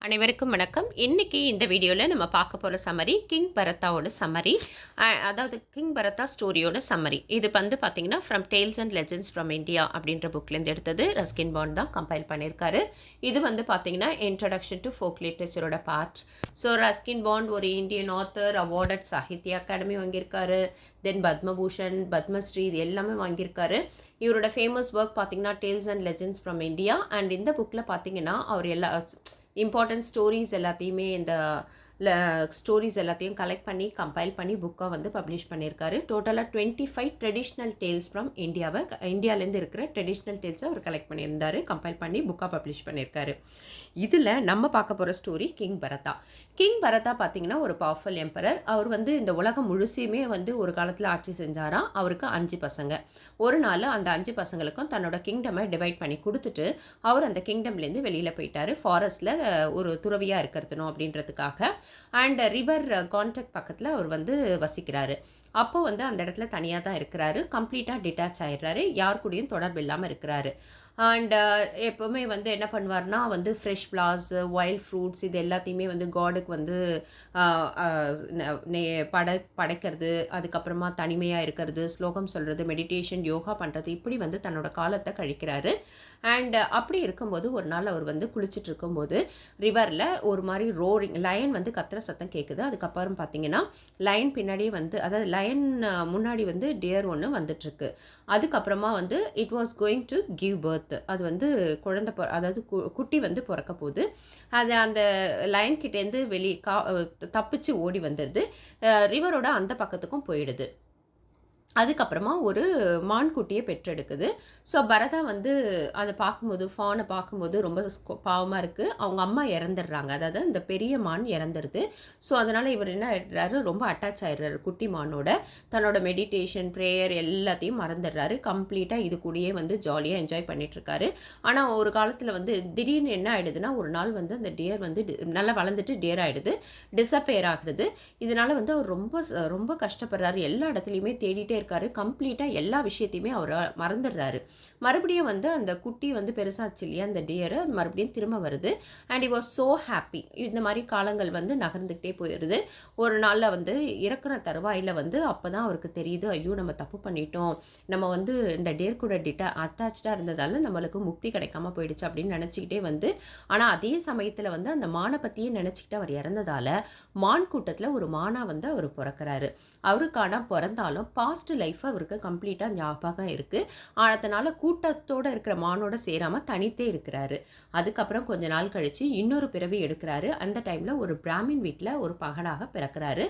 அனைவருக்கும் வணக்கம். இன்னைக்கு இந்த வீடியோவில் நம்ம பார்க்க போகிற சம்மரி கிங் பரத்தாவோட சம்மரி. அதாவது கிங் பரத்தா ஸ்டோரியோட சம்மரி. இது வந்து பார்த்தீங்கன்னா from tales and legends from India அப்படின்ற புக்லேருந்து எடுத்தது. ரஸ்கின் பாண்ட் தான் கம்பைல் பண்ணியிருக்காரு. இது வந்து பார்த்தீங்கன்னா இன்ட்ரடக்ஷன் டு ஃபோக் லிட்ரேச்சரோட பார்ட். ஸோ ரஸ்கின் பாண்ட் ஒரு Indian author, awarded Sahitya Akademi வாங்கியிருக்காரு. தென் பத்மபூஷன், பத்மஸ்ரீ இது எல்லாமே வாங்கியிருக்காரு. இவரோட ஃபேமஸ் ஒர்க் பார்த்தீங்கன்னா tales and legends from India. And இந்த புக்கில் பார்த்தீங்கன்னா அவர் எல்லா இம்பார்ட்டன்ட் ஸ்டோரிஸ் எல்லாத்தையுமே ஸ்டோரிஸ் எல்லாத்தையும் கலெக்ட் பண்ணி கம்பைல் பண்ணி புக்காக வந்து பப்ளிஷ் பண்ணியிருக்காரு. டோட்டலாக 25 ட்ரெடிஷ்னல் டேல்ஸ் ஃப்ரம் இந்தியாவிலேருந்து இருக்கிற ட்ரெடிஷ்னல் டேல்ஸை அவர் கலெக்ட் பண்ணியிருந்தார், கம்பைல் பண்ணி புக்காக பப்ளிஷ் பண்ணியிருக்காரு. இதில் நம்ம பார்க்க போகிற ஸ்டோரி கிங் பரதா. கிங் பரதா பார்த்தீங்கன்னா ஒரு பவர்ஃபுல் எம்பரர். அவர் வந்து இந்த உலகம் முழுசுமே வந்து ஒரு காலத்தில் ஆட்சி செஞ்சாராம். அவருக்கு 5 பசங்க. ஒரு நாள் அந்த 5 பசங்களுக்கும் தன்னோட கிங்டமை டிவைட் பண்ணி கொடுத்துட்டு அவர் அந்த கிங்டம்லேருந்து வெளியில் போயிட்டார். ஃபாரஸ்ட்டில் ஒரு துறவியாக இருக்கிறதுனோ அப்படின்றதுக்காக. அண்ட் ரிவர் கான்டெக்ட் பக்கத்தில் அவர் வந்து வசிக்கிறாரு. அப்போ வந்து அந்த இடத்துல தனியாக தான் இருக்கிறாரு. கம்ப்ளீட்டாக டிட்டாச் ஆகிடுறாரு. யார் கூடயும் தொடர்பு இல்லாமல் இருக்கிறாரு. அண்ட் எப்போவுமே வந்து என்ன பண்ணுவார்னா வந்து ஃப்ரெஷ் ஃப்ளார்ஸ், வைல்ட் ஃப்ரூட்ஸ் இது எல்லாத்தையுமே வந்து காடுக்கு வந்து படைக்கிறது, அதுக்கப்புறமா தனிமையாக இருக்கிறது, ஸ்லோகம் சொல்கிறது, மெடிடேஷன், யோகா பண்ணுறது, இப்படி வந்து தன்னோட காலத்தை கழிக்கிறாரு. அண்ட் அப்படி இருக்கும்போது ஒரு நாள் அவர் வந்து குளிச்சுட்டு இருக்கும்போது ரிவரில் ஒரு மாதிரி ரோரிங் லயன் வந்து கத்துற சத்தம் கேட்குது. அதுக்கப்புறம் பார்த்தீங்கன்னா லயன் பின்னாடியே வந்து, அதாவது லயன் முன்னாடி வந்து டியர் ஒன்று வந்துட்டுருக்கு. அதுக்கப்புறமா வந்து it was going to give birth. அது வந்து குழந்தை அதாவது குட்டி வந்து பிறக்க போகுது. அது அந்த லயன் கிட்டேருந்து தப்பிச்சு ஓடி வந்துடுது. ரிவரோட அந்த பக்கத்துக்கும் போயிடுது. அதுக்கப்புறமா ஒரு மான்குட்டியை பெற்றெடுக்குது. ஸோ பரதா வந்து அதை பார்க்கும்போது, ஃபானை பார்க்கும்போது ரொம்ப பாவமாக இருக்குது. அவங்க அம்மா இறந்துடுறாங்க, அதாவது இந்த பெரிய மான் இறந்துடுது. ஸோ அதனால் இவர் என்ன ஆகிடுறாரு, ரொம்ப அட்டாச் ஆகிடுறாரு குட்டி மானோட. தன்னோட மெடிடேஷன், ப்ரேயர் எல்லாத்தையும் மறந்துடுறாரு. கம்ப்ளீட்டாக இது கூடயே வந்து ஜாலியாக என்ஜாய் பண்ணிகிட்ருக்காரு. ஆனால் ஒரு காலத்தில் வந்து திடீர்னு என்ன ஆகிடுதுன்னா, ஒரு நாள் வந்து அந்த டியர் வந்து நல்லா வளர்ந்துட்டு டியர் ஆகிடுது, டிஸப்பேர் ஆகிடுது. இதனால் வந்து அவர் ரொம்ப ரொம்ப கஷ்டப்படுறாரு. எல்லா இடத்துலையுமே தேடிட்டே இருக்காரு. கம்ப்ளீட்டாக எல்லா விஷயத்தையுமே அவர் மறந்துடுறாரு. மறுபடியும் வந்து அந்த குட்டி வந்து பெருசாச்சு இல்லையா, அந்த டியர் அது மறுபடியும் திரும்ப வருது. And he was so happy. இந்த மாதிரி காலங்கள் வந்து நகர்ந்துக்கிட்டே போயிடுது. ஒரு நாளில் வந்து இறக்குற தருவாயில் வந்து அப்போ தான் அவருக்கு தெரியுது, ஐயோ நம்ம தப்பு பண்ணிட்டோம், நம்ம வந்து இந்த டியர் கூட அட்டாச்சாக இருந்ததால் நம்மளுக்கு முக்தி கிடைக்காம போயிடுச்சு அப்படின்னு நினச்சிக்கிட்டே வந்து, ஆனால் அதே சமயத்தில் வந்து அந்த மானை பற்றியே நினச்சிக்கிட்டு அவர் இறந்ததால் மான் கூட்டத்தில் ஒரு மானா வந்து அவர் பிறக்கிறாரு. அவருக்கான பிறந்தாலும் பாஸ்ட் லைஃப் அவருக்கு கம்ப்ளீட்டாக ஞாபகம் இருக்குது. அதனால் கூட்டத்தோடு இருக்கிற மானோட சேராமல் தனித்தே இருக்கிறாரு. அதுக்கப்புறம் கொஞ்ச நாள் கழித்து இன்னொரு பிறவி எடுக்கிறாரு. அந்த டைமில் ஒரு பிராமின் வீட்டில் ஒரு பகனாக பிறக்கிறாரு.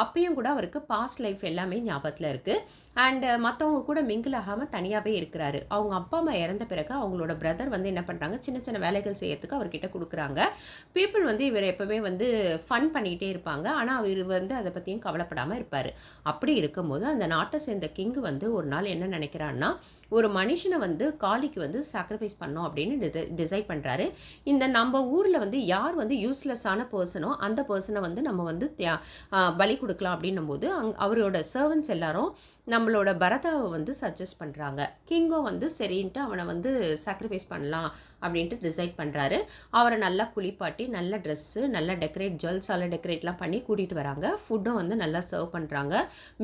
அப்பயும் கூட அவருக்கு பாஸ்ட் லைஃப் எல்லாமே ஞாபகத்தில் இருக்குது. அண்டு மற்றவங்க கூட மிங்கிள் ஆகாமல் தனியாகவே இருக்கிறாரு. அவங்க அப்பா அம்மா இறந்த பிறகு அவங்களோட பிரதர் வந்து என்ன பண்ணுறாங்க, சின்ன சின்ன வேலைகள் செய்யறதுக்கு அவர்கிட்ட கொடுக்குறாங்க. பீப்புள் வந்து இவர் எப்போவுமே வந்து ஃபன் பண்ணிகிட்டே இருப்பாங்க. ஆனால் அவர் வந்து அதை பற்றியும் கவலைப்படாமல் இருப்பார். அப்படி இருக்கும்போது அந்த நாட்டை சேர்ந்த கிங் வந்து ஒரு நாள் என்ன நினைக்கிறான்னா, ஒரு மனுஷனை வந்து காளிக்கு வந்து சாக்ரிஃபைஸ் பண்ணோம் அப்படின்னு டிசைட் பண்ணுறாரு. இந்த நம்ம ஊரில் வந்து யார் வந்து யூஸ்லெஸ்ஸான பர்சனோ அந்த பர்சனை வந்து நம்ம வந்து பலி கொடுக்கலாம் அப்படின்னும் போது அவரோட சர்வன்ட்ஸ் எல்லாரும் நம்மளோட பரதாவை வந்து சஜஸ்ட் பண்ணுறாங்க. கிங்கோ வந்து சரின்ட்டு அவனை வந்து சாக்ரிஃபைஸ் பண்ணலாம் அப்படின்ட்டு டிசைட் பண்ணுறாரு. அவரை நல்லா குளிப்பாட்டி, நல்ல ட்ரெஸ்ஸு, நல்லா ஜுவல்ஸால் டெக்கரேட்லாம் பண்ணி கூட்டிகிட்டு வராங்க. ஃபுட்டும் வந்து நல்லா சர்வ் பண்ணுறாங்க.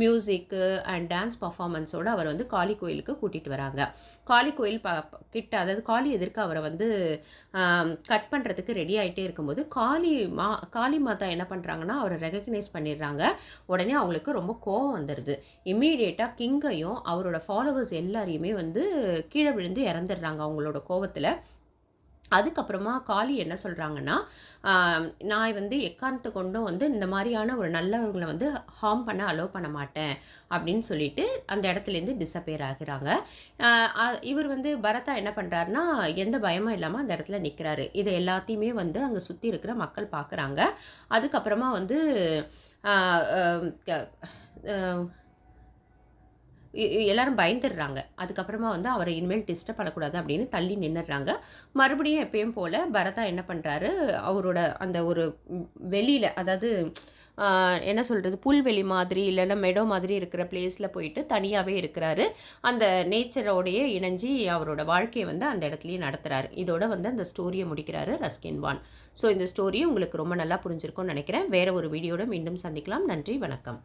மியூசிக்கு அண்ட் டான்ஸ் பர்ஃபார்மன்ஸோடு அவர் வந்து காளி கோயிலுக்கு கூட்டிகிட்டு வராங்க. காளி கோயில் கிட்ட, அதாவது காளி எதிர்க்க அவரை வந்து கட் பண்ணுறதுக்கு ரெடி ஆகிட்டே இருக்கும்போது காளி மாதா என்ன பண்ணுறாங்கன்னா அவரை ரெகக்னைஸ் பண்ணிடுறாங்க. உடனே அவங்களுக்கு ரொம்ப கோவம் வந்துடுது. இம்மீடியட்டாக கிங்கையும் அவரோட ஃபாலோவர்ஸ் எல்லாரையுமே வந்து கீழே விழுந்து இறந்துடுறாங்க அவங்களோட கோவத்தில். அதுக்கப்புறமா காளி என்ன சொல்கிறாங்கன்னா, நான் வந்து எக்காரணத்தை கொண்டும் வந்து இந்த மாதிரியான ஒரு நல்லவர்களை வந்து ஹார்ம் பண்ண அலோவ் பண்ண மாட்டேன் அப்படின்னு சொல்லிட்டு அந்த இடத்துலேருந்து டிஸப்பேர் ஆகுறாங்க. இவர் வந்து பரதா என்ன பண்ணுறாருனா, எந்த பயமும் இல்லாமல் அந்த இடத்துல நிற்கிறாரு. இதை எல்லாத்தையுமே வந்து அங்கே சுற்றி இருக்கிற மக்கள் பார்க்குறாங்க. அதுக்கப்புறமா வந்து எல்லாரும் பயந்துடுறாங்க. அதுக்கப்புறமா வந்து அவரை இனிமேல் டிஸ்டர்ப் பண்ணக்கூடாது அப்படின்னு தள்ளி நின்றுடுறாங்க. மறுபடியும் எப்பயும் போல் பரதா என்ன பண்ணுறாரு, அவரோட அந்த ஒரு வெளியில், அதாவது என்ன சொல்கிறது, புல்வெளி மாதிரி இல்லைன்னா மெடோ மாதிரி இருக்கிற பிளேஸில் போயிட்டு தனியாகவே இருக்கிறாரு. அந்த நேச்சரோடையே இணைஞ்சி அவரோட வாழ்க்கையை வந்து அந்த இடத்துலையே நடத்துகிறாரு. இதோட வந்து அந்த ஸ்டோரியை முடிக்கிறாரு ரஸ்கின் பாண்ட். ஸோ இந்த ஸ்டோரி உங்களுக்கு ரொம்ப நல்லா புரிஞ்சிருக்கும்னு நினைக்கிறேன். வேறு ஒரு வீடியோட மீண்டும் சந்திக்கலாம். நன்றி, வணக்கம்.